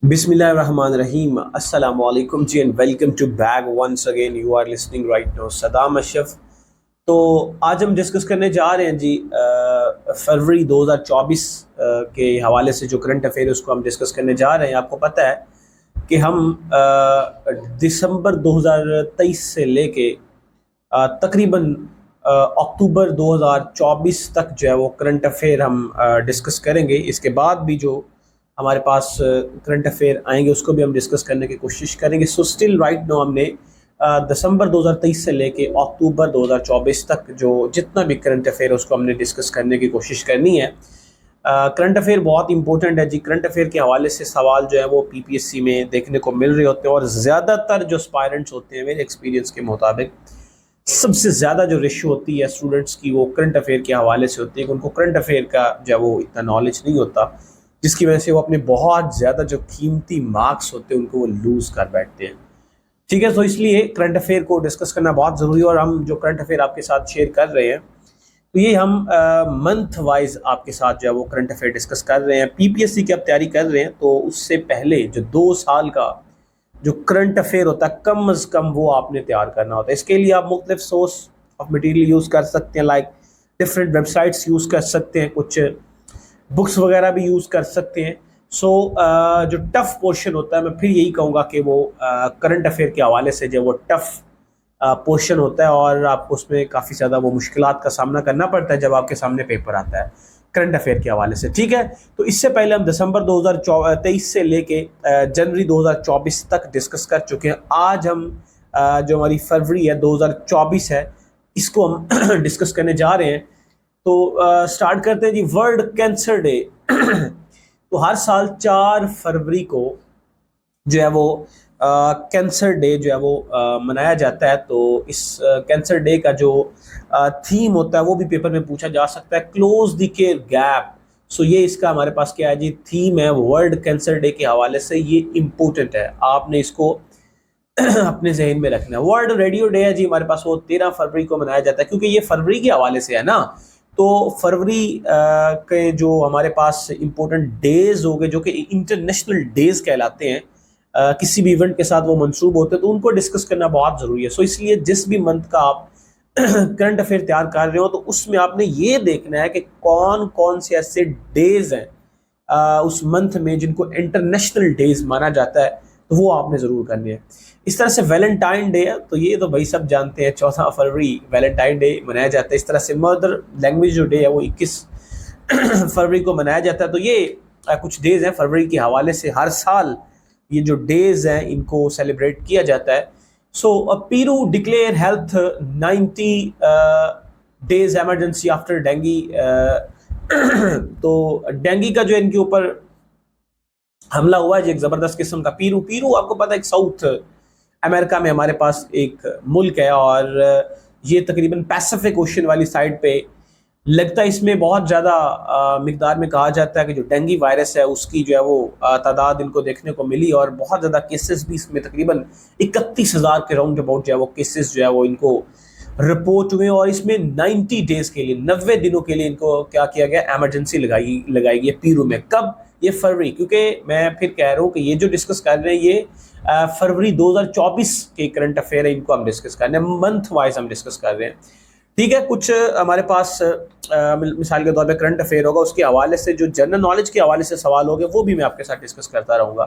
Bismillahirrahmanirrahim. Assalamu alaikum ji and welcome to Bag once again. You are listening right now. Saddam Ashraf. تو آج ہم discuss کرنے جا رہے ہیں جی فروری 2024 کے حوالے سے جو کرنٹ افیئر ہے اس کو ہم ڈسکس کرنے جا رہے ہیں. آپ کو پتہ ہے کہ ہم دسمبر 2023 سے لے کے تقریباً اکتوبر 2024 تک جو ہے وہ کرنٹ افیئر ہم ڈسکس کریں گے. اس کے بعد بھی جو ہمارے پاس کرنٹ افیئر آئیں گے اس کو بھی ہم ڈسکس کرنے کی کوشش کریں گے. سو اسٹل رائٹ نو ہم نے دسمبر 2023 سے لے کے اکتوبر 2024 تک جو جتنا بھی کرنٹ افیئر ہے اس کو ہم نے ڈسکس کرنے کی کوشش کرنی ہے. کرنٹ افیئر بہت امپورٹنٹ ہے جی. کرنٹ افیئر کے حوالے سے سوال جو ہے وہ پی پی ایس سی میں دیکھنے کو مل رہے ہوتے ہیں اور زیادہ تر جو اسپائرنٹس ہوتے ہیں میرے ایکسپیرینس کے مطابق سب سے زیادہ جو ریشو ہوتی ہے اسٹوڈنٹس کی وہ کرنٹ افیئر کے حوالے سے ہوتی ہے کہ ان کو کرنٹ افیئر کا جو ہے وہ اتنا نالج نہیں ہوتا, جس کی وجہ سے وہ اپنے بہت زیادہ جو قیمتی مارکس ہوتے ہیں ان کو وہ لوز کر بیٹھتے ہیں. ٹھیک ہے, تو اس لیے کرنٹ افیئر کو ڈسکس کرنا بہت ضروری ہے. اور ہم جو کرنٹ افیئر آپ کے ساتھ شیئر کر رہے ہیں تو یہ ہم منتھ وائز آپ کے ساتھ جو ہے وہ کرنٹ افیئر ڈسکس کر رہے ہیں. پی پی ایس سی کی آپ تیاری کر رہے ہیں تو اس سے پہلے جو 2 سال کا جو کرنٹ افیئر ہوتا ہے کم از کم وہ آپ نے تیار کرنا ہوتا ہے. اس کے لیے آپ مختلف سورس آف مٹیریل یوز کر سکتے ہیں, like different web sites use کر سکتے ہیں, کچھ بکس وغیرہ بھی یوز کر سکتے ہیں. سو جو ٹف پورشن ہوتا ہے میں پھر یہی کہوں گا کہ وہ کرنٹ افیئر کے حوالے سے جو وہ ٹف پورشن ہوتا ہے اور آپ کو اس میں کافی زیادہ وہ مشکلات کا سامنا کرنا پڑتا ہے جب آپ کے سامنے پیپر آتا ہے کرنٹ افیئر کے حوالے سے. ٹھیک ہے, تو اس سے پہلے ہم دسمبر 2023 سے لے کے جنوری 2024 تک ڈسکس کر چکے ہیں. آج ہم جو ہماری فروری ہے 2024 ہے اس کو ہم ڈسکس کرنے جا رہے ہیں. تو سٹارٹ کرتے ہیں جی. World cancer day. تو ہر سال 4 فروری کو جو ہے وہ کینسر ڈے جو ہے وہ منایا جاتا ہے. تو اس کینسر ڈے کا جو تھیم ہوتا ہے وہ بھی پیپر میں پوچھا جا سکتا ہے, کلوز دی کیئر گیپ. سو یہ اس کا ہمارے پاس کیا ہے جی تھیم ہے ورلڈ کینسر ڈے کے حوالے سے. یہ امپورٹنٹ ہے, آپ نے اس کو اپنے ذہن میں رکھنا ہے. ورلڈ ریڈیو ڈے ہے جی ہمارے پاس, وہ 13 فروری کو منایا جاتا ہے کیونکہ یہ فروری کے حوالے سے ہے نا. تو فروری کے جو ہمارے پاس امپورٹنٹ ڈیز ہو گئے جو کہ انٹرنیشنل ڈیز کہلاتے ہیں, کسی بھی ایونٹ کے ساتھ وہ منسوب ہوتے ہیں تو ان کو ڈسکس کرنا بہت ضروری ہے. سو اس لیے جس بھی منتھ کا آپ کرنٹ افیئر تیار کر رہے ہو تو اس میں آپ نے یہ دیکھنا ہے کہ کون کون سے ایسے ڈیز ہیں اس منتھ میں جن کو انٹرنیشنل ڈیز مانا جاتا ہے, تو وہ آپ نے ضرور کرنے ہیں. اس طرح سے ویلنٹائن ڈے ہے تو یہ تو بھائی سب جانتے ہیں 14 فروری ویلنٹائن ڈے منایا جاتا ہے. اس طرح سے مدر لینگویج جو ڈے ہے وہ 21 فروری کو منایا جاتا ہے. تو یہ کچھ ڈیز ہیں فروری کے حوالے سے, ہر سال یہ جو ڈیز ہیں ان کو سیلیبریٹ کیا جاتا ہے. So Peru declared health 90 days emergency after dengue. تو ڈینگی کا جو ان کے اوپر حملہ ہوا ہے جو ایک زبردست قسم کا. پیرو آپ کو پتہ ہے ایک ساؤتھ امریکہ میں ہمارے پاس ایک ملک ہے اور یہ تقریباً پیسیفک اوشن والی سائڈ پہ لگتا ہے. اس میں بہت زیادہ مقدار میں کہا جاتا ہے کہ جو ڈینگی وائرس ہے اس کی جو ہے وہ تعداد ان کو دیکھنے کو ملی اور بہت زیادہ کیسز بھی اس میں تقریباً 31,000 کے راؤنڈ اباؤٹ جو ہے وہ کیسز جو ہے وہ ان کو رپورٹ ہوئے. اور اس میں 90 ڈیز کے لیے 90 دنوں کے لیے ان کو کیا کیا گیا, ایمرجنسی لگائی گئی ہے پیرو میں. کب؟ یہ فروری, کیونکہ میں پھر کہہ رہا ہوں کہ یہ جو ڈسکس کر رہے ہیں یہ فروری 2024 کے کرنٹ افیئر ہے, ان کو ہم ڈسکس کر رہے ہیں, منتھ وائز ہم ڈسکس کر رہے ہیں. ٹھیک ہے, کچھ ہمارے پاس مثال کے طور پہ کرنٹ افیئر ہوگا, اس کے حوالے سے جو جنرل نالج کے حوالے سے سوال ہوگے وہ بھی میں آپ کے ساتھ ڈسکس کرتا رہوں گا.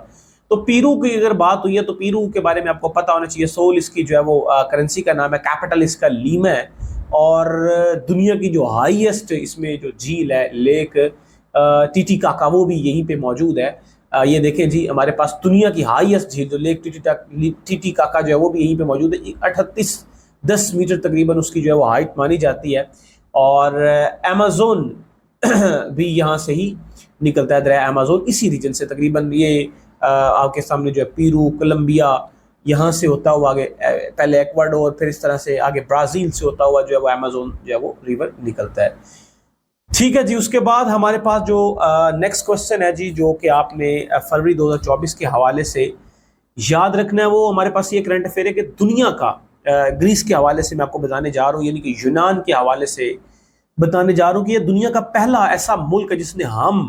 تو پیرو کی اگر بات ہوئی ہے تو پیرو کے بارے میں آپ کو پتہ ہونا چاہیے. سول اس کی جو ہے وہ کرنسی کا نام ہے, کیپٹل اس کا لیما ہے, اور دنیا کی جو ہائیسٹ اس میں جو جھیل ہے لیک ٹی کاکا وہ بھی یہیں پہ موجود ہے. یہ دیکھیں جی ہمارے پاس دنیا کی ہائیسٹ جھیل جو لیک ٹی کاکا جو ہے وہ بھی یہیں پہ موجود ہے. 38-10 میٹر تقریباً اس کی جو ہے وہ ہائٹ مانی جاتی ہے. اور ایمیزون بھی یہاں سے ہی نکلتا ہے, دریا ایمیزون اسی ریجن سے تقریباً. یہ آپ کے سامنے جو ہے پیرو, کولمبیا یہاں سے ہوتا ہوا آگے پہلے ایکواڈور, پھر اس طرح سے آگے برازیل سے ہوتا ہوا جو ہے وہ ایمیزون جو ہے وہ ریور نکلتا ہے. ٹھیک ہے جی, اس کے بعد ہمارے پاس جو نیکسٹ کوشچن ہے جی جو کہ آپ نے فروری 2024 کے حوالے سے یاد رکھنا ہے, وہ ہمارے پاس یہ کرنٹ افیئر ہے کہ دنیا کا گریس کے حوالے سے میں آپ کو بتانے جا رہا ہوں, یعنی کہ یونان کے حوالے سے بتانے جا رہا ہوں کہ یہ دنیا کا پہلا ایسا ملک ہے جس نے ہم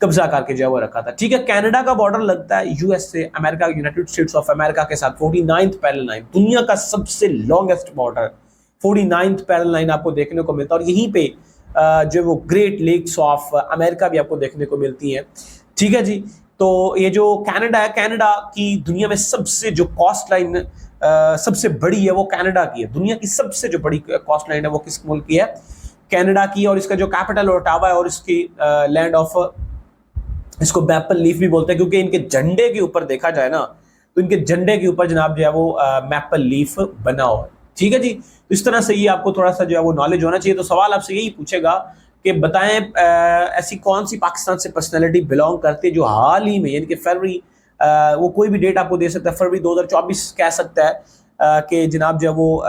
قبضہ کر کے جو ہے وہ رکھا تھا. ٹھیک ہے, کینیڈا کا بارڈر لگتا ہے یو ایس سے امریکہ یونائٹڈ اسٹیٹس آف امریکہ کے ساتھ 49th پیرل لائن, دنیا کا سب سے longest border 49th parallel line آپ کو دیکھنے کو ملتا ہے, اور یہیں پہ جو وہ گریٹ لیکس آف امریکہ بھی آپ کو دیکھنے کو ملتی ہیں. ٹھیک ہے جی, تو یہ جو کینیڈا ہے, کینیڈا کی دنیا میں سب سے جو کاسٹ لائن سب سے بڑی ہے وہ کینیڈا کی ہے. دنیا کی سب سے جو بڑی کاسٹ لائن ہے وہ کس ملک کی ہے؟ کینیڈا کی. اور اس کا جو کیپٹل اوٹاوا ہے, اور اس کی لینڈ آف, اس کو میپل لیف بھی بولتے ہیں, کیونکہ ان کے جھنڈے کے اوپر دیکھا جائے نا تو ان کے جھنڈے کے اوپر جناب جو ہے وہ میپل لیف بنا ہوا ہے. ٹھیک ہے جی, تو اس طرح سے یہ آپ کو تھوڑا سا جو ہے وہ نالج ہونا چاہیے. تو سوال آپ سے یہی پوچھے گا کہ بتائیں ایسی کون سی پاکستان سے پرسنالٹی بلانگ کرتی ہے جو حال ہی میں, یعنی کہ فروری, وہ کوئی بھی ڈیٹ آپ کو دے سکتا ہے, فروری 2024 کہہ سکتا ہے کہ جناب جو ہے وہ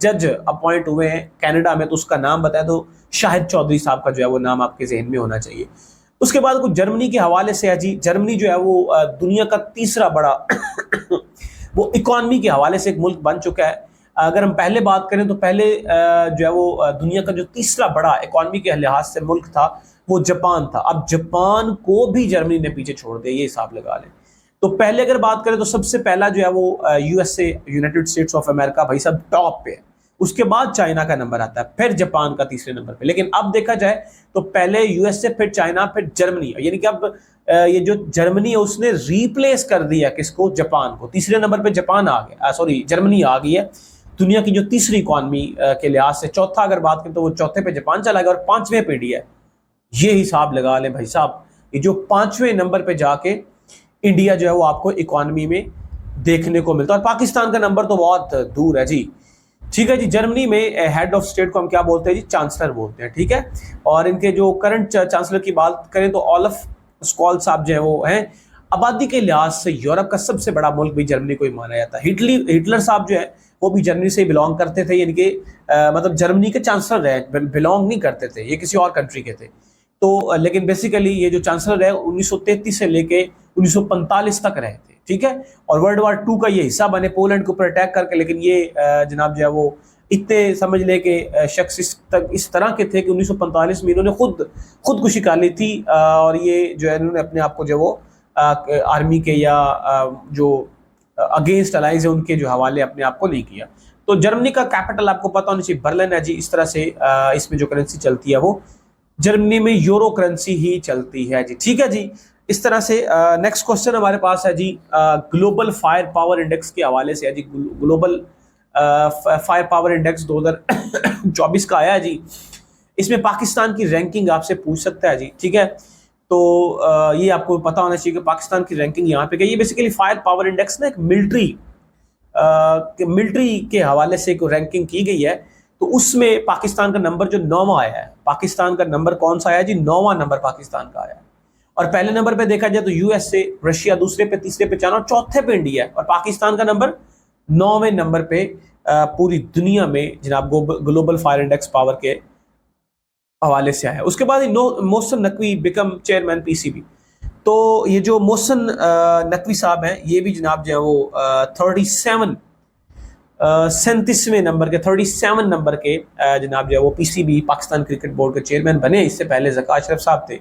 جج اپوائنٹ ہوئے ہیں کینیڈا میں, تو اس کا نام بتائیں تو شاہد چودھری صاحب کا جو ہے وہ نام آپ کے ذہن میں ہونا چاہیے. اس کے بعد کچھ جرمنی کے حوالے سے ہے جی. جرمنی جو ہے وہ دنیا کا تیسرا بڑا وہ اکانومی کے حوالے سے ایک ملک بن چکا ہے. اگر ہم پہلے بات کریں تو پہلے جو ہے وہ دنیا کا جو تیسرا بڑا اکانومی کے لحاظ سے ملک تھا وہ جاپان تھا. اب جاپان کو بھی جرمنی نے پیچھے چھوڑ دیا, یہ حساب لگا لیں. تو پہلے اگر بات کریں تو سب سے پہلا جو ہے وہ U S A United States of America بھائی صاحب ٹاپ پہ ہے, اس کے بعد چائنا کا نمبر آتا ہے, پھر جاپان کا تیسرے نمبر پہ. لیکن اب دیکھا جائے تو پہلے یو ایس اے, پھر چائنا, پھر جرمنی, یعنی کہ اب یہ جو جرمنی ہے اس نے ریپلیس کر دیا کس کو؟ جاپان کو. تیسرے نمبر پہ جاپان آ گیا, سوری جرمنی آ گئی ہے دنیا کی جو تیسری اکانومی کے لحاظ سے. چوتھا اگر بات کریں تو وہ چوتھے پہ جاپان چلا گیا, اور 5ویں پہ انڈیا ہے. یہ حساب لگا لیں بھائی صاحب, یہ جو 5ویں نمبر پہ جا کے انڈیا جو ہے وہ آپ کو اکانومی میں دیکھنے کو ملتا ہے, اور پاکستان کا نمبر تو بہت دور ہے جی. ٹھیک ہے جی, جرمنی میں ہیڈ آف اسٹیٹ کو ہم کیا بولتے ہیں جی؟ چانسلر بولتے ہیں. ٹھیک ہے, اور ان کے جو کرنٹ چانسلر کی بات کریں تو اولف اسکال صاحب جو ہیں وہ ہیں. آبادی کے لحاظ سے یورپ کا سب سے بڑا ملک بھی جرمنی کو ہی مانا جاتا ہے. ہٹلر صاحب جو ہے وہ بھی جرمنی سے بلانگ کرتے تھے, یعنی کہ مطلب جرمنی کے چانسلر رہے, بلانگ نہیں کرتے تھے, یہ کسی اور کنٹری کے تھے. تو لیکن بیسیکلی یہ جو چانسلر رہے 1933 سے لے کے 1945 تک رہے تھے. ٹھیک ہے, اور ورلڈ وار 2 کا یہ حصہ بنے پولینڈ کے اوپر اٹیک کر کے. لیکن یہ جناب جو ہے وہ اتنے سمجھ لے کہ شخص اس طرح کے تھے کہ 1945 میں انہوں نے خودکشی کر لی تھی, اور یہ جو ہے انہوں نے اپنے آپ کو جو وہ آرمی کے یا جو اگینسٹ الائز ہیں ان کے جو حوالے اپنے آپ کو نہیں کیا. تو جرمنی کا کیپٹل آپ کو پتا ہونا چاہیے برلن ہے جی. اس طرح سے اس میں جو کرنسی چلتی ہے وہ جرمنی میں یورو کرنسی ہی چلتی ہے جی. ٹھیک ہے جی, اس طرح سے نیکسٹ کوسچن ہمارے پاس ہے جی گلوبل فائر پاور انڈیکس کے حوالے سے ہے جی. گلوبل فائر پاور انڈیکس 2024 کا آیا ہے جی. اس میں پاکستان کی رینکنگ آپ سے پوچھ سکتا ہے جی. ٹھیک ہے, تو یہ آپ کو پتا ہونا چاہیے کہ پاکستان کی رینکنگ یہاں پہ گئی. یہ بیسیکلی فائر پاور انڈیکس نا ایک ملٹری کے حوالے سے ایک رینکنگ کی گئی ہے. تو اس میں پاکستان کا نمبر جو 9واں آیا ہے, پاکستان کا نمبر کون سا آیا جی؟ 9واں نمبر پاکستان کا آیا ہے. اور پہلے نمبر پہ دیکھا جائے تو یو ایس اے, رشیا دوسرے پہ, تیسرے پہ چائنا, اور چوتھے پہ انڈیا ہے. اور پاکستان کا نمبر 9ویں نمبر پہ پوری دنیا میں جناب گلوبل فائر انڈیکس پاور کے حوالے سے آیا. اس کے بعد Mohsin Naqvi became chairman P C B. تو یہ جو محسن نقوی صاحب ہیں یہ بھی جناب جو ہے وہ 37ویں نمبر کے 37 نمبر کے جناب جو ہے وہ P C B Pakistan cricket board کے چیئرمین بنے. اس سے پہلے ذکا اشرف صاحب تھے.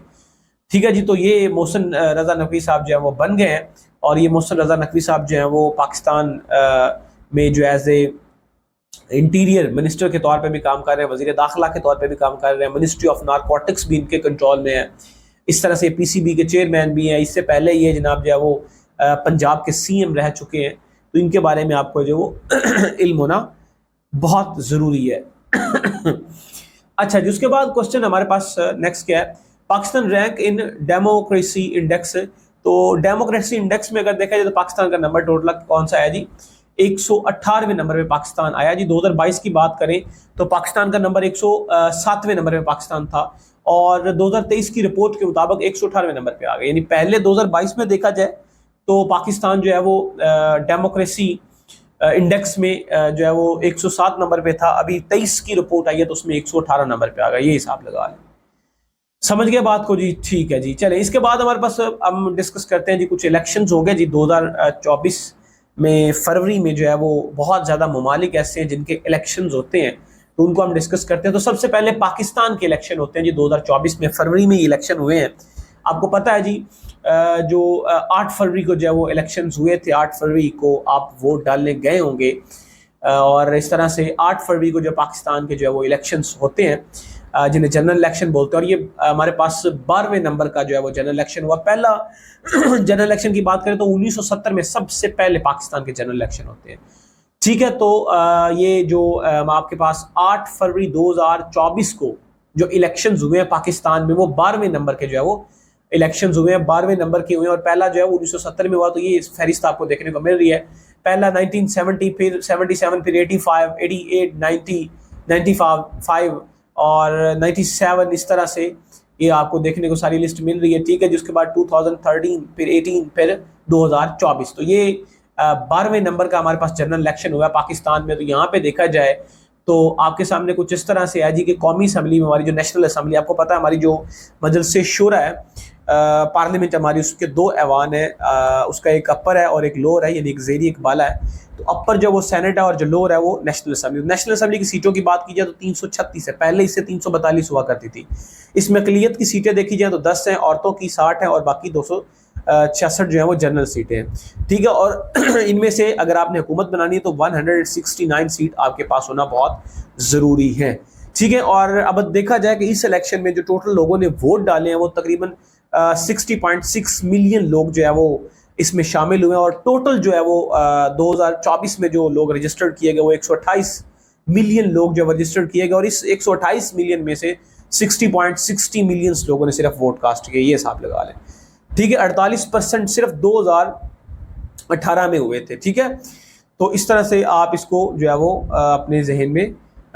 ٹھیک ہے جی, تو یہ محسن رضا نقوی صاحب جو ہے وہ بن گئے ہیں. اور یہ محسن رضا نقوی صاحب جو ہیں وہ پاکستان میں جو ایز اے انٹیریئر منسٹر کے طور پہ بھی کام کر رہے ہیں, وزیر داخلہ کے طور پہ بھی کام کر رہے ہیں, منسٹری آف نارکوٹکس بھی ان کے کنٹرول میں ہے. اس طرح سے پی سی بی کے چیئرمین بھی ہیں. اس سے پہلے یہ جناب جو ہے وہ پنجاب کے سی ایم رہ چکے ہیں. تو ان کے بارے میں آپ کو جو وہ علم ہونا بہت ضروری ہے. اچھا جی, اس کے بعد کوشچن ہمارے پاس نیکسٹ کیا ہے؟ Pakistan rank in democracy index. تو ڈیموکریسی انڈیکس میں اگر دیکھا جائے تو پاکستان کا نمبر ٹوٹل کون سا ہے جی؟ 118ویں نمبر پہ پاکستان آیا جی. 2022 کی بات کریں تو پاکستان کا نمبر 107ویں نمبر پہ پاکستان تھا, اور 2023 کی رپورٹ کے مطابق 118ویں نمبر پہ آ گئے. یعنی پہلے 2022 میں دیکھا جائے تو پاکستان جو ہے وہ ڈیموکریسی انڈیکس میں جو ہے وہ 107 نمبر پہ تھا. ابھی 23 کی رپورٹ آئی ہے تو اس میں 118 نمبر پہ آ گیا. یہ حساب لگا لیں. سمجھ گئے بات کو جی؟ ٹھیک ہے جی. چلیں اس کے بعد ہمارے پاس ہم ڈسکس کرتے ہیں جی کچھ الیکشنز ہو گئے جی 2024 میں. فروری میں جو ہے وہ بہت زیادہ ممالک ایسے ہیں جن کے الیکشنز ہوتے ہیں, تو ان کو ہم ڈسکس کرتے ہیں. تو سب سے پہلے پاکستان کے الیکشن ہوتے ہیں جی 2024 میں, فروری میں یہ الیکشن ہوئے ہیں. آپ کو پتہ ہے جی جو 8 فروری کو جو ہے وہ الیکشنز ہوئے تھے، 8 فروری کو آپ ووٹ ڈالنے گئے ہوں گے، اور اس طرح سے 8 فروری کو جو پاکستان کے جو ہے وہ الیکشنز ہوتے ہیں جنہیں جنرل الیکشن بولتے ہیں، اور یہ ہمارے پاس 12ویں نمبر کا جو ہے وہ جنرل الیکشن ہوا۔ پہلا جنرل الیکشن کی بات کریں تو 1970 میں سب سے پہلے پاکستان کے جنرل الیکشن ہوتے ہیں، ٹھیک ہے۔ تو یہ جو آپ کے پاس 8 فروری 2024 کو جو الیکشنز ہوئے ہیں پاکستان میں، وہ 12ویں نمبر کے جو ہے وہ الیکشنز ہوئے ہیں، 12ویں نمبر کے ہوئے ہیں، اور پہلا جو ہے وہ 1970 میں ہوا۔ تو یہ فہرست آپ کو دیکھنے کو مل رہی ہے، پہلا 1970، پھر 77، پھر 85، 88، 90، 95 اور 97، اس طرح سے یہ آپ کو دیکھنے کو ساری لسٹ مل رہی ہے، ٹھیک ہے۔ جس کے بعد 2013، پھر 18، پھر 2024۔ تو یہ 12ویں نمبر کا ہمارے پاس جنرل الیکشن ہوا ہے پاکستان میں۔ تو یہاں پہ دیکھا جائے تو آپ کے سامنے کچھ اس طرح سے ہے جی کہ قومی اسمبلی میں ہماری جو نیشنل اسمبلی، آپ کو پتہ ہے ہماری جو مجلس شورا ہے پارلیمنٹ ہماری، اس کے 2 ایوان ہیں، اس کا ایک اپر ہے اور ایک لور ہے، یعنی ایک زیری ایک بالا ہے۔ تو اپر جو وہ سینٹ ہے اور جو لور ہے وہ نیشنل اسمبلی۔ نیشنل اسمبلی کی سیٹوں کی بات کی جائے تو 336 ہے، پہلے اس سے 342 ہوا کرتی تھی۔ اس میں اقلیت کی سیٹیں دیکھی جائیں تو 10 ہیں، عورتوں کی 60 ہیں، اور باقی 266 جو ہیں وہ جنرل سیٹیں ہیں، ٹھیک ہے۔ اور ان میں سے اگر آپ نے حکومت بنانی ہے تو 169 سیٹ آپ کے پاس ہونا بہت ضروری ہے، ٹھیک ہے۔ اور اب دیکھا جائے کہ اس الیکشن میں جو ٹوٹل لوگوں نے ووٹ ڈالے ہیں وہ تقریباً 60.6 ملین لوگ جو ہے وہ اس میں شامل ہوئے ہیں، اور ٹوٹل جو ہے وہ 2024 میں جو لوگ رجسٹرڈ کیے گئے وہ 128 ملین لوگ جو رجسٹرڈ کیے گئے، اور اس 128 ملین میں سے 60.60 ملینز لوگوں نے صرف ووٹ کاسٹ کیے، یہ حساب لگا لیں، ٹھیک ہے۔ 48% صرف 2018 میں ہوئے تھے، ٹھیک ہے۔ تو اس طرح سے آپ اس کو جو ہے وہ اپنے ذہن میں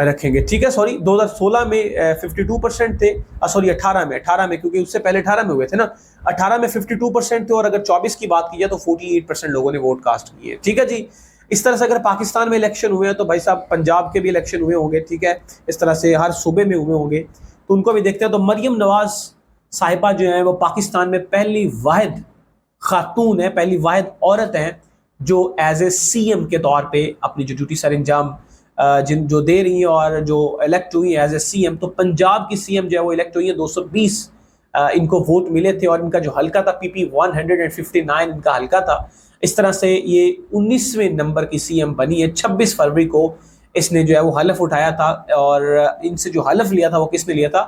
رکھیں گے، ٹھیک ہے۔ سوری 2016 میں 52% تھے، سوری 18 میں، کیونکہ اس سے پہلے 18 میں ہوئے تھے نا، 18 میں 52% تھے، اور اگر 24 کی بات کی جائے تو 48% لوگوں نے ووٹ کاسٹ کیے، ٹھیک ہے جی۔ اس طرح سے اگر پاکستان میں الیکشن ہوئے ہیں تو بھائی صاحب پنجاب کے بھی الیکشن ہوئے ہوں گے، ٹھیک ہے، اس طرح سے ہر صوبے میں ہوئے ہوں گے، تو ان کو بھی دیکھتے ہیں۔ تو مریم نواز صاحبہ جو ہیں وہ پاکستان میں پہلی واحد خاتون ہے، پہلی واحد عورت ہیں جو ایز اے سی ایم کے طور پہ اپنی جو ڈیوٹی سر انجام جو دے رہی ہیں اور جو الیکٹ ہوئی ہیں ایز اے سی ایم۔ تو پنجاب کی سی ایم جو ہے وہ الیکٹ ہوئی ہیں، 220 ان کو ووٹ ملے تھے، اور ان کا جو حلقہ تھا PP 159 ان کا حلقہ تھا۔ اس طرح سے یہ 19ویں نمبر کی سی ایم بنی ہے۔ 26 فروری کو اس نے جو ہے وہ حلف اٹھایا تھا، اور ان سے جو حلف لیا تھا وہ کس نے لیا تھا؟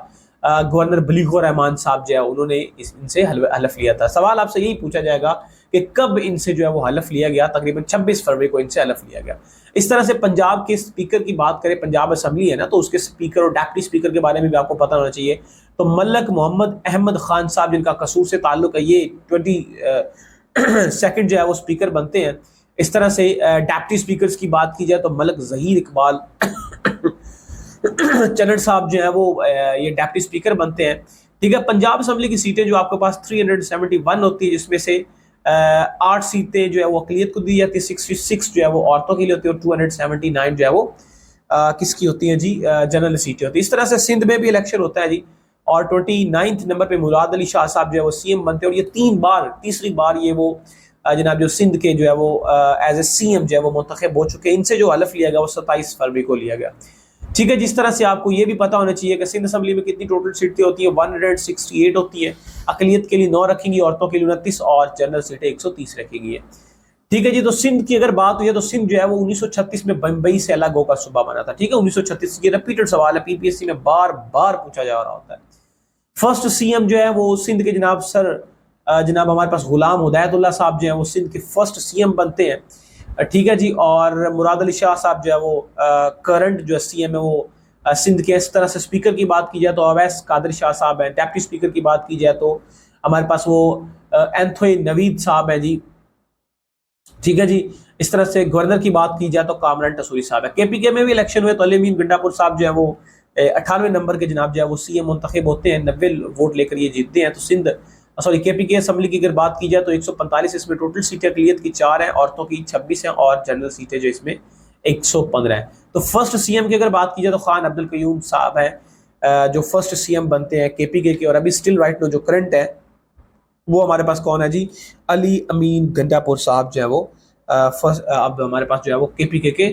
گورنر بلیغ الرحمان صاحب جو ہے انہوں نے ان سے حلف لیا تھا۔ سوال آپ سے یہی پوچھا جائے گا کہ کب ان سے جو ہے وہ حلف لیا گیا؟ تقریباً 26 فروری کو ان سے حلف لیا گیا۔ اس طرح سے پنجاب کے اسپیکر کی بات کریں، پنجاب اسمبلی ہے نا، تو اس کے اسپیکر اور ڈپٹی اسپیکر کے بارے میں بھی آپ کو پتہ ہونا چاہیے۔ تو ملک محمد احمد خان صاحب جن کا قصور سے تعلق ہے، یہ 22 جو ہے وہ اسپیکر بنتے ہیں۔ اس طرح سے ڈپٹی اسپیکرز کی بات کی جائے تو ملک ظہیر اقبال چنڈ صاحب جو ہیں وہ یہ ڈپٹی اسپیکر بنتے ہیں، ٹھیک ہے۔ پنجاب اسمبلی کی سیٹیں جو آپ کے پاس 371 ہوتی ہے، جس میں سے 8 سیٹیں جو ہے وہ اقلیت کو دی جاتی ہے، 66 جو ہے وہ عورتوں کے لیے ہوتی ہے، اور 279 جو ہے وہ کس کی ہوتی ہیں جی؟ جنرل سیٹیں ہوتی ہیں۔ اس طرح سے سندھ میں بھی الیکشن ہوتا ہے جی، اور 29 نمبر پہ مراد علی شاہ صاحب جو ہے وہ سی ایم بنتے ہیں، اور یہ تیسری بار یہ وہ جناب جو سندھ کے جو ہے وہ ایز اے سی ایم جو ہے وہ منتخب ہو چکے ہیں۔ ان سے جو حلف لیا گیا وہ 27 فروری کو لیا گیا، ٹھیک ہے۔ جس طرح سے آپ کو یہ بھی پتہ ہونا چاہیے کہ سندھ اسمبلی میں کتنی ٹوٹل سیٹیں ہوتی ہیں؟ 168 ہوتی ہیں، اقلیت کے لیے 9 رکھی گئی، عورتوں کے لیے 29، اور جنرل سیٹیں 130 رکھی گئی ہیں، ٹھیک ہے جی۔ تو سندھ کی اگر بات ہوئی ہے تو سندھ جو ہے وہ 1936 میں بمبئی سے الگ ہو کر صوبہ بنا تھا، ٹھیک ہے۔ 1936 یہ ریپیٹڈ سوال ہے، PPSC میں بار بار پوچھا جا رہا ہوتا ہے۔ فرسٹ سی ایم جو ہے وہ سندھ کے جناب ہمارے پاس غلام ہدایت اللہ صاحب جو ہیں وہ سندھ کے فرسٹ سی ایم بنتے ہیں، ٹھیک ہے جی۔ اور مراد علی شاہ صاحب جو ہے وہ کرنٹ جو سی ایم ہے وہ سندھ کے۔ اس طرح سے اسپیکر کی بات کی جائے تو اویس قادری شاہ صاحب ہیں، ڈپٹی اسپیکر کی بات کی جائے تو ہمارے پاس وہ اینتھوئی نوید صاحب ہیں جی، ٹھیک ہے جی۔ اس طرح سے گورنر کی بات کی جائے تو کامران ٹسوری صاحب ہے۔ KPK میں بھی الیکشن ہوئے تو علی امین گنڈا پور صاحب جو ہے وہ 98 نمبر کے جناب جو ہے وہ سی ایم منتخب ہوتے ہیں، 90 ووٹ لے کر یہ جیتتے ہیں۔ تو KPK اسمبلی کی اگر بات کی جائے تو 145 اس میں ٹوٹل سیٹیں اقلیت کی 4 ہیں، عورتوں کی 26 ہیں، اور جنرل سیٹیں جو اس میں 115 ہیں۔ تو فرسٹ سی ایم کی اگر بات کی جائے تو خان عبد القیوم صاحب ہیں جو فرسٹ سی ایم بنتے ہیں KPK کے، اور ابھی اسٹل رائٹ نو جو کرنٹ ہے وہ ہمارے پاس کون ہے جی؟ علی امین گنڈا پور صاحب جو ہے وہ اب ہمارے پاس جو ہے وہ KPK کے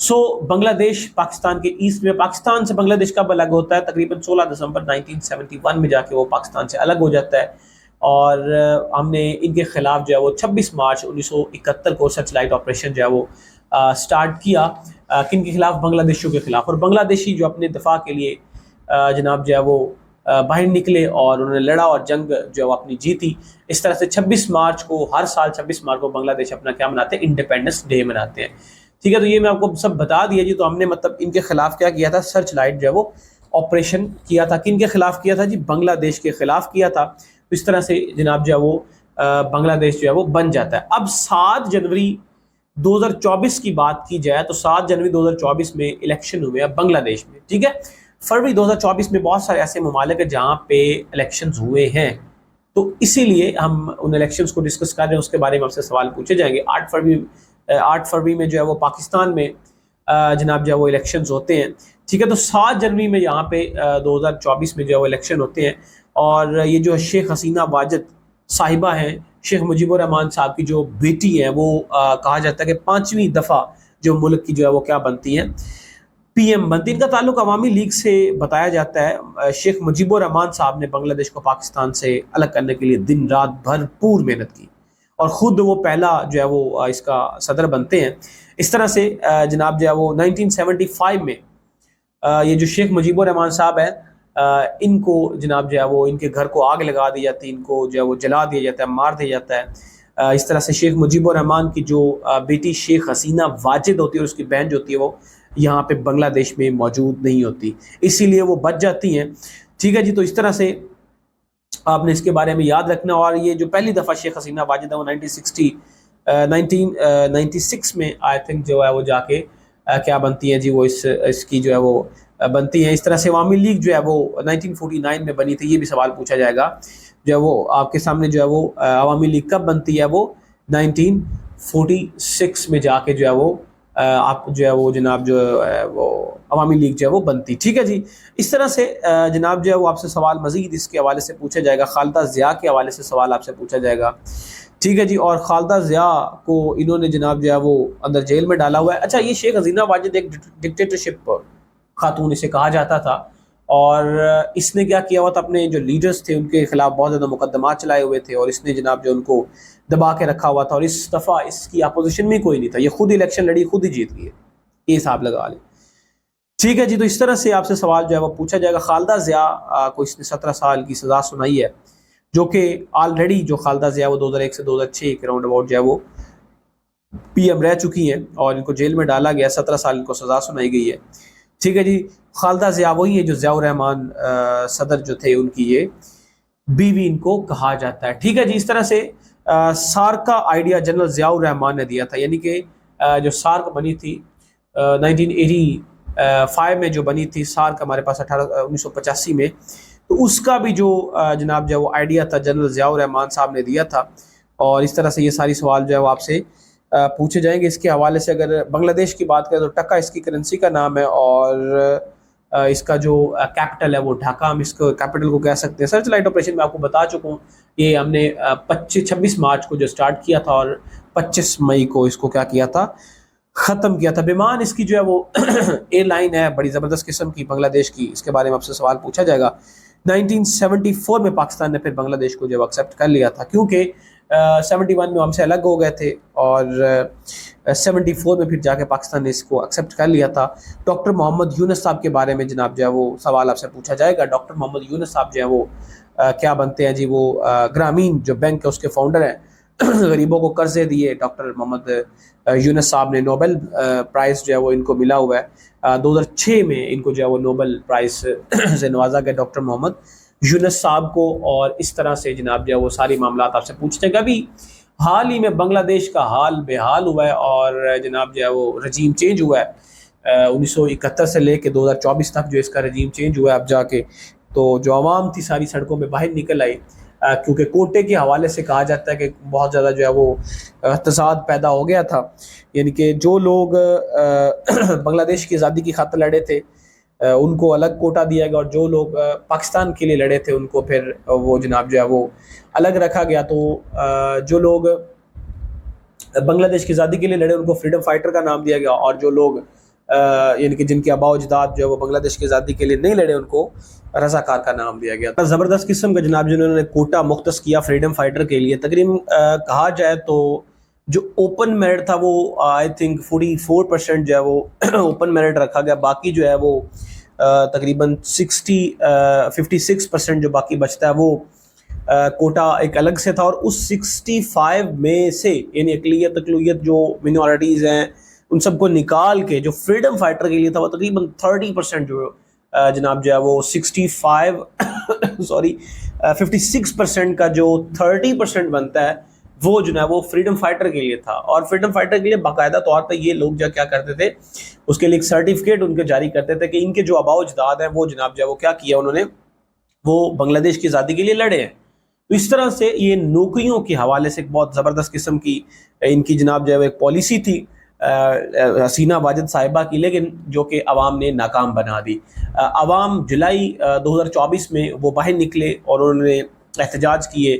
سو بنگلہ دیش پاکستان کے ایسٹ میں، پاکستان سے بنگلہ دیش کب الگ ہوتا ہے؟ تقریباً 16 دسمبر 1971 میں جا کے وہ پاکستان سے الگ ہو جاتا ہے، اور ہم نے ان کے خلاف جو ہے وہ 26 مارچ 1971 کو سرچ لائٹ آپریشن جو ہے وہ سٹارٹ کیا، کن کے خلاف؟ بنگلہ دیشیوں کے خلاف، اور بنگلہ دیشی جو اپنے دفاع کے لیے جناب جو ہے وہ باہر نکلے اور انہوں نے لڑا اور جنگ جو ہے وہ اپنی جیتی۔ اس طرح سے 26 مارچ کو، ہر سال 26 مارچ کو بنگلہ دیش اپنا کیا مناتے ہیں؟ انڈیپینڈنس ڈے مناتے ہیں، ٹھیک ہے۔ تو یہ میں آپ کو سب بتا دیا جی۔ تو ہم نے مطلب ان کے خلاف کیا کیا تھا؟ سرچ لائٹ جو ہے وہ آپریشن کیا تھا، کن کے خلاف کیا تھا جی؟ بنگلہ دیش کے خلاف کیا تھا۔ اس طرح سے جناب جو ہے وہ بنگلہ دیش جو ہے وہ بن جاتا ہے۔ اب 7 جنوری 2024 کی بات کی جائے تو 7 جنوری 2024 میں الیکشن ہوئے ہیں بنگلہ دیش میں، ٹھیک ہے۔ فروری 2024 میں بہت سارے ایسے ممالک ہیں جہاں پہ الیکشنز ہوئے ہیں، تو اسی لیے ہم ان الیکشنز کو ڈسکس کر رہے ہیں، اس کے بارے میں آپ سے سوال پوچھے جائیں گے۔ 8 فروری میں جو ہے وہ پاکستان میں جناب جو ہے وہ الیکشنز ہوتے ہیں، ٹھیک ہے۔ تو 7 جنوری میں یہاں پہ 2024 میں جو ہے وہ الیکشن ہوتے ہیں، اور یہ جو شیخ حسینہ واجد صاحبہ ہیں، شیخ مجیب الرحمان صاحب کی جو بیٹی ہیں، وہ کہا جاتا ہے کہ 5ویں دفعہ جو ملک کی جو ہے وہ کیا بنتی ہیں؟ پی ایم بنتی۔ ان کا تعلق عوامی لیگ سے بتایا جاتا ہے۔ شیخ مجیب الرحمان صاحب نے بنگلہ دیش کو پاکستان سے الگ کرنے کے لیے دن رات بھرپور محنت کی، اور خود وہ پہلا جو ہے وہ اس کا صدر بنتے ہیں۔ اس طرح سے جناب جو ہے وہ 1975 میں یہ جو شیخ مجیب الرحمان صاحب ہیں، ان کو جناب جو ہے وہ ان کے گھر کو آگ لگا دی جاتی ہے، ان کو جو ہے وہ جلا دیا جاتا ہے، مار دیا جاتا ہے۔ اس طرح سے شیخ مجیب الرحمان کی جو بیٹی شیخ حسینہ واجد ہوتی ہے، اور اس کی بہن جو ہوتی ہے وہ یہاں پہ بنگلہ دیش میں موجود نہیں ہوتی، اسی لیے وہ بچ جاتی ہیں، ٹھیک ہے جی۔ تو اس طرح سے آپ نے اس کے بارے میں یاد رکھنا۔ اور یہ جو پہلی دفعہ شیخ حسینہ واجد ہے وہ 1996 میں آئی تھنک جو ہے وہ جا کے کیا بنتی ہیں جی؟ وہ اس کی جو ہے وہ بنتی ہیں۔ اس طرح سے عوامی لیگ جو ہے وہ 1949 میں بنی تھی، یہ بھی سوال پوچھا جائے گا جو ہے وہ آپ کے سامنے، جو ہے وہ عوامی لیگ کب بنتی ہے؟ وہ 1946 میں جا کے جو ہے وہ آپ جو ہے وہ جناب جو ہے وہ عوامی لیگ جو ہے وہ بنتی، ٹھیک ہے جی۔ اس طرح سے جناب جو ہے وہ آپ سے سوال مزید اس کے حوالے سے پوچھا جائے گا، خالدہ ضیاء کے حوالے سے سوال آپ سے پوچھا جائے گا، ٹھیک ہے جی۔ اور خالدہ ضیاء کو انہوں نے جناب جو ہے وہ اندر جیل میں ڈالا ہوا ہے۔ اچھا، یہ شیخ حسینہ واجد ایک ڈکٹیٹرشپ خاتون اسے کہا جاتا تھا، اور اس نے کیا کیا ہوا تھا؟ اپنے جو لیڈرز تھے ان کے خلاف بہت زیادہ مقدمات چلائے ہوئے تھے، اور اس نے جناب جو ان کو دبا کے رکھا ہوا تھا، اور اس دفعہ اس کی اپوزیشن میں کوئی نہیں تھا، یہ خود الیکشن لڑی، خود ہی جیت گئی، یہ حساب لگا لیں، ٹھیک ہے جی۔ تو اس طرح سے آپ سے سوال جو ہے وہ پوچھا جائے گا۔ خالدہ ضیاء کو اس نے 17 سال کی سزا سنائی ہے، جو کہ آلریڈی جو خالدہ ضیاء وہ 2001 سے 2006 کے راؤنڈ اباؤٹ جو ہے وہ پی ایم رہ چکی ہیں، اور ان کو جیل میں ڈالا گیا، 17 سال ان کو سزا سنائی گئی ہے، ٹھیک ہے جی۔ خالدہ ضیاء وہی ہے جو ضیاء الرحمان صدر جو تھے ان کی یہ بیوی ان کو کہا جاتا ہے، ٹھیک ہے جی۔ اس طرح سے سارک کا آئیڈیا جنرل ضیاء الرحمان نے دیا تھا، یعنی کہ جو سارک بنی تھی 1985 میں جو بنی تھی سارک ہمارے پاس 1985 میں، تو اس کا بھی جو جناب جو وہ آئیڈیا تھا جنرل ضیاء الرحمان صاحب نے دیا تھا۔ اور اس طرح سے یہ ساری سوال جو ہے وہ آپ سے پوچھے جائیں گے۔ اس کے حوالے سے اگر بنگلہ دیش کی بات کریں تو ٹکا اس کی کرنسی کا نام ہے، اور اس کا جو کیپٹل ہے وہ ڈھاکہ، ہم اس کو کیپٹل کو کہہ سکتے ہیں۔ سرچ لائٹ آپریشن میں آپ کو بتا چکا ہوں، یہ ہم نے 26 مارچ کو جو سٹارٹ کیا تھا، اور 25 مئی کو اس کو کیا کیا تھا؟ ختم کیا تھا۔ بیمان اس کی جو ہے وہ ایئر لائن ہے، بڑی زبردست قسم کی بنگلہ دیش کی، اس کے بارے میں آپ سے سوال پوچھا جائے گا۔ 1974 میں پاکستان نے پھر بنگلہ دیش کو جو ایکسیپٹ کر لیا تھا، کیونکہ 71 میں ہم سے الگ ہو گئے تھے، اور 74 میں پھر جا کے پاکستان نے اس کو ایکسیپٹ کر لیا تھا۔ ڈاکٹر محمد یونس صاحب کے بارے میں جناب جو ہے وہ سوال آپ سے پوچھا جائے گا۔ ڈاکٹر محمد یونس صاحب جو ہے وہ کیا بنتے ہیں جی؟ وہ گرامین جو بینک ہے اس کے فاؤنڈر ہیں، غریبوں کو قرضے دیے ڈاکٹر محمد یونس صاحب نے، نوبل پرائز جو ہے وہ ان کو ملا ہوا ہے، 2006 میں ان کو جو ہے وہ نوبل پرائز سے نوازا گیا ڈاکٹر محمد یونس صاحب کو۔ اور اس طرح سے جناب جو ہے وہ ساری معاملات آپ سے پوچھتے ہیں کہ ابھی حال ہی میں بنگلہ دیش کا حال بے حال ہوا ہے، اور جناب جو ہے وہ رجیم چینج ہوا ہے 1971 سے لے کے 2024 تک جو اس کا رجیم چینج ہوا ہے اب جا کے، تو جو عوام تھی ساری سڑکوں میں باہر نکل آئی، کیونکہ کوٹے کے حوالے سے کہا جاتا ہے کہ بہت زیادہ جو ہے وہ احتجاج پیدا ہو گیا تھا، یعنی کہ جو لوگ بنگلہ دیش کی آزادی کی خاطر لڑے تھے ان کو الگ کوٹا دیا گیا، اور جو لوگ پاکستان کے لیے لڑے تھے ان کو پھر وہ جناب جو ہے وہ الگ رکھا گیا۔ تو جو لوگ بنگلہ دیش کی آزادی کے لیے لڑے ان کو فریڈم فائٹر کا نام دیا گیا، اور جو لوگ یعنی کہ جن کے آباء و اجداد جو ہے وہ بنگلہ دیش کی آزادی کے لیے نہیں لڑے، ان کو رضاکار کا نام دیا گیا. زبردست قسم کا جناب جنہوں نے کوٹا مختص کیا فریڈم فائٹر کے لیے. تقریباً کہا جائے تو جو اوپن میرٹ تھا وہ آئی تھنک 44% جو ہے وہ اوپن میرٹ رکھا گیا، باقی جو ہے وہ تقریباً 56% جو باقی بچتا ہے وہ کوٹا ایک الگ سے تھا. اور اس 65 میں سے یعنی اقلیت جو منورٹیز ہیں ان سب کو نکال کے جو فریڈم فائٹر کے لیے تھا وہ تقریباً 30% جو جناب جو ہے وہ 56% کا جو 30% بنتا ہے وہ جو ہے وہ فریڈم فائٹر کے لیے تھا. اور فریڈم فائٹر کے لیے باقاعدہ طور پہ یہ لوگ جو کیا کرتے تھے، اس کے لیے ایک سرٹیفکیٹ ان کے جاری کرتے تھے کہ ان کے جو آباء و اجداد ہیں وہ جناب جو ہے وہ کیا کیا، انہوں نے وہ بنگلہ دیش کی آزادی کے لیے لڑے ہیں. تو اس طرح سے یہ نوکریوں کے حوالے سے ایک بہت زبردست قسم کی ان کی جناب جو ہے وہ ایک پالیسی تھی حسینہ واجد صاحبہ کی، لیکن جو کہ عوام نے ناکام بنا دی. عوام جولائی 2024 میں وہ باہر نکلے اور انہوں نے احتجاج کیے.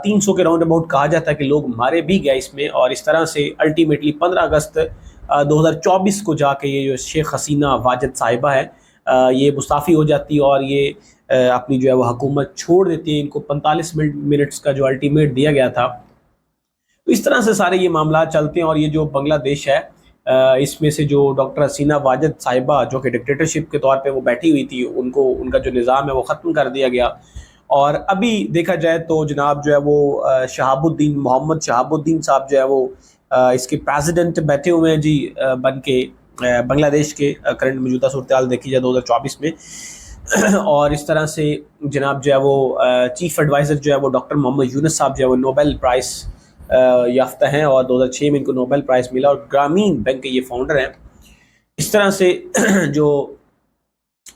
300 کے راؤنڈ اباؤٹ کہا جاتا ہے کہ لوگ مارے بھی گئے اس میں، اور اس طرح سے الٹیمیٹلی 15 اگست 2024 کو جا کے یہ جو شیخ حسینہ واجد صاحبہ ہے یہ مستعفی ہو جاتی اور یہ اپنی جو ہے وہ حکومت چھوڑ دیتی ہے. ان کو 45 منٹس کا جو الٹیمیٹ دیا گیا تھا. تو اس طرح سے سارے یہ معاملات چلتے ہیں. اور یہ جو بنگلہ دیش ہے اس میں سے جو ڈاکٹر حسینہ واجد صاحبہ جو کہ ڈکٹیٹرشپ کے طور پہ وہ بیٹھی ہوئی تھی، ان کا جو نظام ہے وہ ختم کر دیا گیا. اور ابھی دیکھا جائے تو جناب جو ہے وہ محمد شہاب الدین صاحب جو ہے وہ اس کے پریزیڈنٹ بیٹھے ہوئے ہیں جی بن کے بنگلہ دیش کے. کرنٹ موجودہ صورتحال دیکھی جائے 2024 میں. اور اس طرح سے جناب جو ہے وہ چیف ایڈوائزر جو ہے وہ ڈاکٹر محمد یونس صاحب جو ہے وہ نوبل پرائز یافتہ ہیں، اور 2006 میں ان کو نوبل پرائز ملا، اور گرامین بینک کے یہ فاؤنڈر ہیں. اس طرح سے جو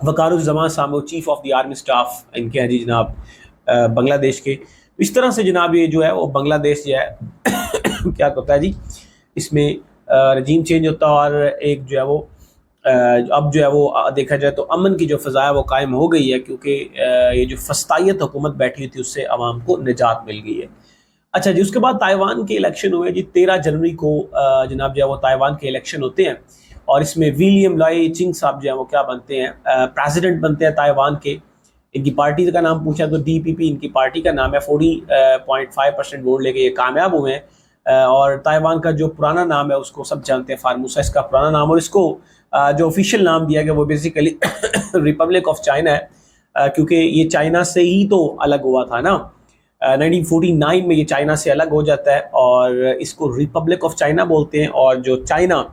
وقار الزمان صاحب وہ chief of the army staff ان کے ہیں جی جناب بنگلہ دیش کے. اس طرح سے جناب یہ جو ہے وہ بنگلہ دیش جو ہے کیا ہوتا ہے جی، اس میں رجیم چینج ہوتا ہے، اور ایک جو ہے وہ اب جو ہے وہ دیکھا جائے تو امن کی جو فضا ہے وہ قائم ہو گئی ہے، کیونکہ یہ جو فسطائیت حکومت بیٹھی ہوئی تھی اس سے عوام کو نجات مل گئی ہے. اچھا جی، اس کے بعد تائیوان کے الیکشن ہوئے جی. 13 جنوری کو جناب جو ہے وہ تائیوان کے الیکشن ہوتے ہیں، اور اس میں ولیم لائی چنگ صاحب جو ہیں وہ کیا بنتے ہیں، پریزیڈنٹ بنتے ہیں تائیوان کے. ان کی پارٹی کا نام پوچھا تو DPP ان کی پارٹی کا نام ہے. 40.5% ووٹ لے کے یہ کامیاب ہوئے ہیں. اور تائیوان کا جو پرانا نام ہے اس کو سب جانتے ہیں، فارموسا اس کا پرانا نام. اور اس کو جو آفیشیل نام دیا گیا وہ بیسیکلی ریپبلک آف چائنا ہے، کیونکہ یہ چائنا سے ہی تو الگ ہوا تھا نا. 1949 میں یہ چائنا سے الگ ہو جاتا ہے، اور اس کو ریپبلک آف چائنا بولتے ہیں. اور جو چائنا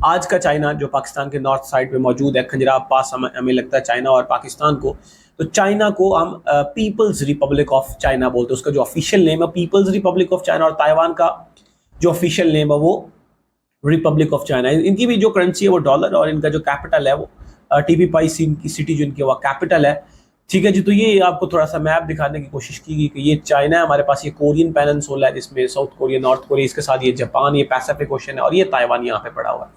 آج کا چائنا جو پاکستان کے نارتھ سائڈ پہ موجود ہے، کھنجراب پاس ہمیں لگتا ہے چائنا اور پاکستان کو، تو چائنا کو ہم پیپلز ریپبلک آف چائنا بولتے ہیں. اس کا جو آفیشیل نیم ہے پیپلز ریپبلک آف چائنا، اور تائیوان کا جو آفیشیل نیم ہے وہ ریپبلک آف چائنا. ان کی بھی جو کرنسی ہے وہ ڈالر، اور ان کا جو کیپٹل ہے وہ TP کی سٹی جو ان کی وہ کیپٹل ہے. ٹھیک ہے جی. تو یہ آپ کو تھوڑا سا میپ دکھانے کی کوشش کی گئی کہ یہ چائنا ہے ہمارے پاس، یہ کورین پیننسولا ہے جس میں ساؤتھ کوریا، نارتھ کوریا، اس کے ساتھ یہ جاپان، یہ پیسیفک اوشن ہے، اور یہ تائیوان یہاں پہ پڑا ہوا ہے.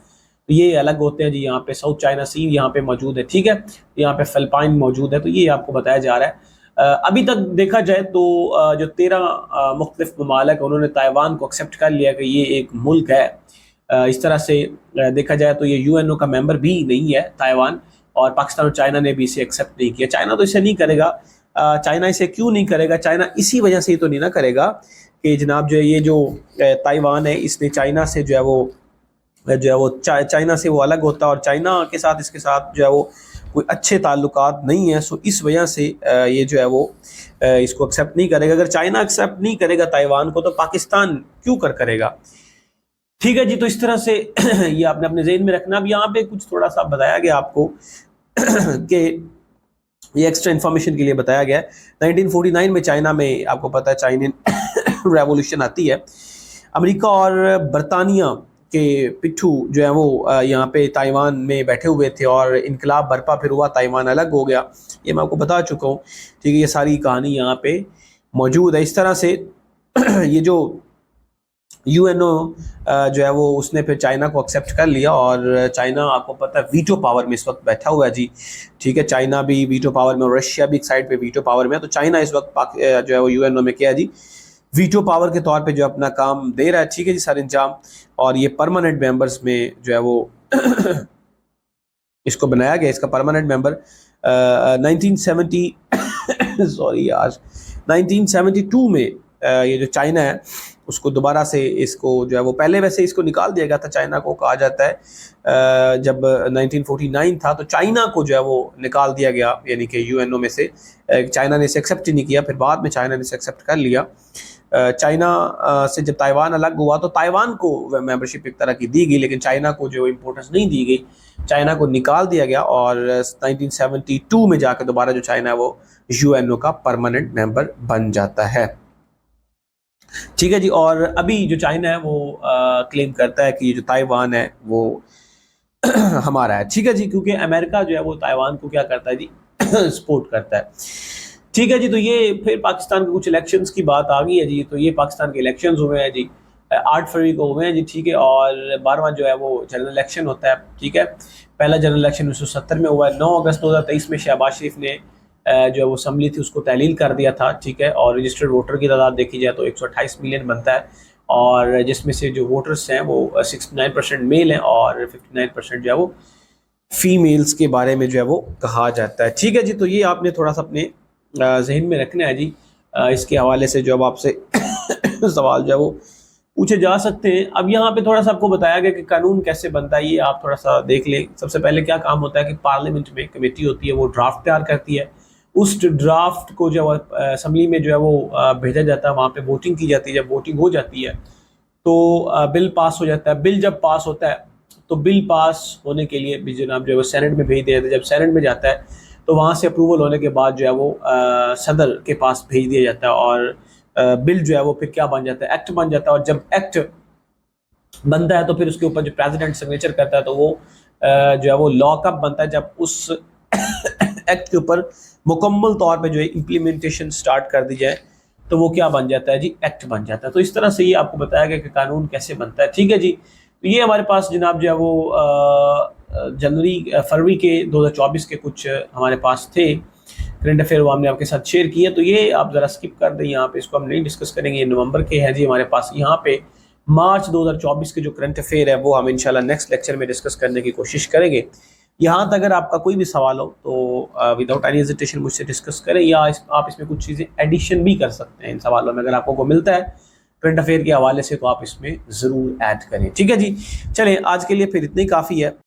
تو یہ الگ ہوتے ہیں جی. یہاں پہ ساؤتھ چائنا سی یہاں پہ موجود ہے. ٹھیک ہے. یہاں پہ فلپائن موجود ہے. تو یہ آپ کو بتایا جا رہا ہے. ابھی تک دیکھا جائے تو جو 13 مختلف ممالک انہوں نے تائیوان کو ایکسیپٹ کر لیا کہ یہ ایک ملک ہے. اس طرح سے دیکھا جائے تو یہ UNO کا ممبر بھی نہیں ہے تائیوان، اور پاکستان اور چائنا نے بھی اسے ایکسیپٹ نہیں کیا. چائنا تو اسے نہیں کرے گا. چائنا اسے کیوں نہیں کرے گا؟ چائنا اسی وجہ سے ہی تو نہیں نہ کرے گا کہ جناب جو یہ جو تائیوان ہے اس نے چائنا سے جو ہے وہ چائنا سے وہ الگ ہوتا ہے، اور چائنا کے ساتھ اس کے ساتھ جو ہے وہ کوئی اچھے تعلقات نہیں ہیں. سو اس وجہ سے یہ جو ہے وہ اس کو ایکسیپٹ نہیں کرے گا. اگر چائنا ایکسیپٹ نہیں کرے گا تائیوان کو تو پاکستان کیوں کرے گا؟ ٹھیک ہے جی. تو اس طرح سے یہ آپ نے اپنے ذہن میں رکھنا. اب یہاں پہ کچھ تھوڑا سا بتایا گیا آپ کو کہ یہ ایکسٹرا انفارمیشن کے لیے بتایا گیا ہے. 1949 میں چائنا میں آپ کو پتہ ہے چائنین ریولوشن آتی ہے. امریکہ اور برطانیہ کے پٹھو جو ہے وہ یہاں پہ تائیوان میں بیٹھے ہوئے تھے، اور انقلاب برپا پھر ہوا، تائیوان الگ ہو گیا. یہ میں آپ کو بتا چکا ہوں. ٹھیک ہے. یہ ساری کہانی یہاں پہ موجود ہے. اس طرح سے یہ جو UNO جو ہے وہ اس نے پھر چائنا کو ایکسیپٹ کر لیا، اور چائنا آپ کو پتہ ہے ویٹو پاور میں اس وقت بیٹھا ہوا ہے جی. ٹھیک ہے. چائنا بھی ویٹو پاور میں، اور رشیا بھی ایک سائڈ پہ ویٹو پاور میں. تو چائنا اس وقت جو ہے وہ UNO میں کیا جی ویٹو پاور کے طور پہ جو اپنا کام دے رہا ہے. ٹھیک ہے جی. سر انجام. اور یہ پرماننٹ ممبرز میں جو ہے وہ اس کو بنایا گیا، اس کا پرماننٹ ممبر 1970 سوری آج 1972 میں یہ جو چائنا ہے اس کو دوبارہ سے اس کو جو ہے وہ پہلے ویسے اس کو نکال دیا گیا تھا، چائنا کو کہا جاتا ہے جب 1949 تھا تو چائنا کو جو ہے وہ نکال دیا گیا، یعنی کہ UN میں سے چائنا نے اسے ایکسیپٹ ہی نہیں کیا، پھر بعد میں چائنا نے اسے ایکسیپٹ کر لیا۔ چائنا سے جب تائیوان الگ ہوا تو تائیوان کو ممبرشپ ایک طرح کی دی گئی، لیکن چائنا کو جو امپورٹنس نہیں دی گئی، چائنا کو نکال دیا گیا، اور 1972 میں جا کے دوبارہ جو چائنا ہے وہ UN کا پرماننٹ ممبر بن جاتا ہے، ٹھیک ہے جی۔ اور ابھی جو چائنا ہے وہ کلیم کرتا ہے کہ یہ جو تائیوان ہے وہ ہمارا ہے، ٹھیک ہے جی، کیونکہ امریکہ جو ہے وہ تائیوان کو کیا کرتا ہے جی سپورٹ کرتا ہے، ٹھیک ہے جی۔ تو یہ پھر پاکستان کے کچھ الیکشنز کی بات آ گئی ہے جی، تو یہ پاکستان کے الیکشنز ہوئے ہیں جی 8 فروری کو ہوئے ہیں جی، ٹھیک ہے، اور 12واں جو ہے وہ جنرل الیکشن ہوتا ہے، ٹھیک ہے۔ پہلا جنرل الیکشن 1970 میں ہوا ہے، 9 اگست 2023 میں شہباز شریف نے جو ہے وہ اسمبلی تھی اس کو تحلیل کر دیا تھا، ٹھیک ہے، اور رجسٹرڈ ووٹر کی تعداد دیکھی جائے تو 128 ملین بنتا ہے، اور جس میں سے جو ووٹرز ہیں وہ 69% میل ہیں اور 59% جو ہے وہ فیمیلز کے بارے میں جو ہے وہ کہا جاتا ہے، ٹھیک ہے جی۔ تو یہ آپ نے تھوڑا سا اپنے ذہن میں رکھنا ہے جی، اس کے حوالے سے جو اب آپ سے سوال جو ہے وہ پوچھے جا سکتے ہیں۔ اب یہاں پہ تھوڑا سا آپ کو بتایا گیا کہ قانون کیسے بنتا ہے، یہ آپ تھوڑا سا دیکھ لیں۔ سب سے پہلے کیا کام ہوتا ہے کہ پارلیمنٹ میں کمیٹی ہوتی ہے، وہ ڈرافٹ تیار کرتی ہے، اس ڈرافٹ کو جو ہے اسمبلی میں جو ہے وہ بھیجا جاتا ہے، وہاں پہ ووٹنگ کی جاتی ہے، جب ووٹنگ ہو جاتی ہے تو بل پاس ہو جاتا ہے۔ بل جب پاس ہوتا ہے تو بل پاس ہونے کے لیے بھی جناب جو ہے وہ سینٹ میں بھیج دیا جاتا ہے، جب سینٹ میں جاتا ہے تو وہاں سے اپروول ہونے کے بعد جو ہے وہ صدر کے پاس بھیج دیا جاتا ہے، اور بل جو ہے وہ پھر کیا بن جاتا ہے، ایکٹ بن جاتا ہے، اور جب ایکٹ بنتا ہے تو پھر اس کے اوپر جو پریزیڈنٹ سگنیچر کرتا ہے تو وہ جو ہے وہ لا کب بنتا ہے، جب اس ایکٹ کے اوپر مکمل طور پہ جو ہے امپلیمنٹیشن سٹارٹ کر دی جائے تو وہ کیا بن جاتا ہے جی، ایکٹ بن جاتا ہے۔ تو اس طرح سے یہ آپ کو بتایا گیا کہ قانون کیسے بنتا ہے، ٹھیک ہے جی۔ تو یہ ہمارے پاس جناب جو ہے وہ فروری کے 2024 کے کچھ ہمارے پاس تھے کرنٹ افیئر، وہ ہم نے آپ کے ساتھ شیئر کیا، تو یہ آپ ذرا سکپ کر دیں، یہاں پہ اس کو ہم نہیں ڈسکس کریں گے، یہ نومبر کے ہیں جی ہمارے پاس۔ یہاں پہ مارچ 2024 کے جو کرنٹ افیئر ہے وہ ہم انشاءاللہ نیکسٹ لیکچر میں ڈسکس کرنے کی کوشش کریں گے۔ یہاں تک اگر آپ کا کوئی بھی سوال ہو تو وداؤٹ اینی ہیزیٹیشن مجھ سے ڈسکس کریں، یا آپ اس میں کچھ چیزیں ایڈیشن بھی کر سکتے ہیں ان سوالوں میں، اگر آپ کو ملتا ہے کرنٹ افیئر کے حوالے سے تو آپ اس میں ضرور ایڈ کریں، ٹھیک ہے جی۔ چلیں آج کے لیے پھر اتنی کافی ہے۔